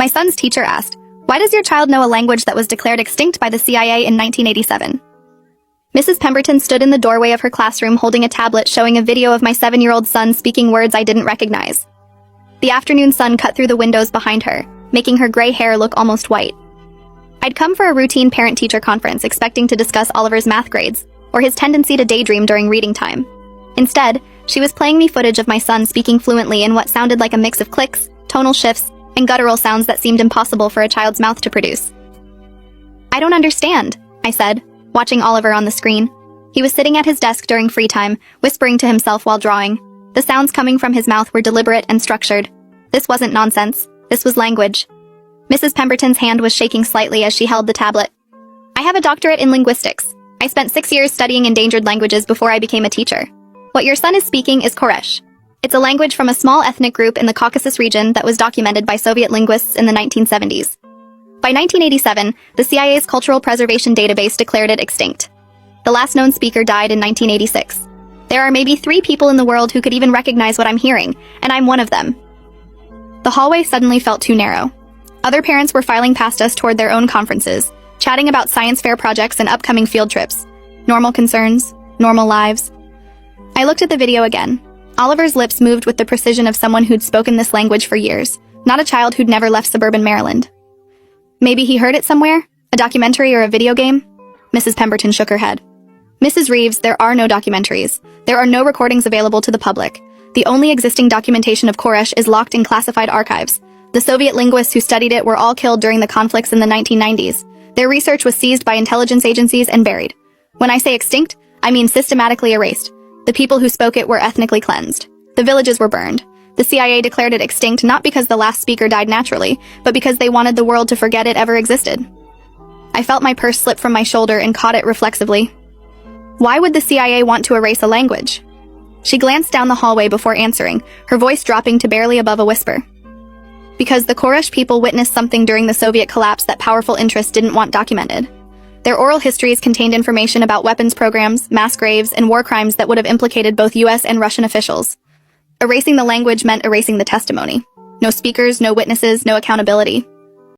My son's teacher asked, "Why does your child know a language that was declared extinct by the CIA in 1987? Mrs. Pemberton stood in the doorway of her classroom holding a tablet showing a video of my 7-year-old son speaking words I didn't recognize. The afternoon sun cut through the windows behind her, making her gray hair look almost white. I'd come for a routine parent-teacher conference expecting to discuss Oliver's math grades, or his tendency to daydream during reading time. Instead, she was playing me footage of my son speaking fluently in what sounded like a mix of clicks, tonal shifts, and guttural sounds that seemed impossible for a child's mouth to produce. "I don't understand," I said, watching Oliver on the screen. He was sitting at his desk during free time, whispering to himself while drawing. The sounds coming from his mouth were deliberate and structured. This wasn't nonsense. This was language. Mrs. Pemberton's hand was shaking slightly as she held the tablet. "I have a doctorate in linguistics. I spent 6 years studying endangered languages before I became a teacher. What your son is speaking is Koresh. It's a language from a small ethnic group in the Caucasus region that was documented by Soviet linguists in the 1970s. By 1987, the CIA's Cultural Preservation Database declared it extinct. The last known speaker died in 1986. There are maybe 3 people in the world who could even recognize what I'm hearing, and I'm one of them." The hallway suddenly felt too narrow. Other parents were filing past us toward their own conferences, chatting about science fair projects and upcoming field trips. Normal concerns, normal lives. I looked at the video again. Oliver's lips moved with the precision of someone who'd spoken this language for years, not a child who'd never left suburban Maryland. "Maybe he heard it somewhere? A documentary or a video game?" Mrs. Pemberton shook her head. "Mrs. Reeves, there are no documentaries. There are no recordings available to the public. The only existing documentation of Koresh is locked in classified archives. The Soviet linguists who studied it were all killed during the conflicts in the 1990s. Their research was seized by intelligence agencies and buried. When I say extinct, I mean systematically erased. The people who spoke it were ethnically cleansed. The villages were burned. The CIA declared it extinct not because the last speaker died naturally, but because they wanted the world to forget it ever existed." I felt my purse slip from my shoulder and caught it reflexively. Why would the CIA want to erase a language? She glanced down the hallway before answering, her voice dropping to barely above a whisper. "Because the Koresh people witnessed something during the Soviet collapse that powerful interests didn't want documented. Their oral histories contained information about weapons programs, mass graves, and war crimes that would have implicated both US and Russian officials. Erasing the language meant erasing the testimony. No speakers, no witnesses, no accountability.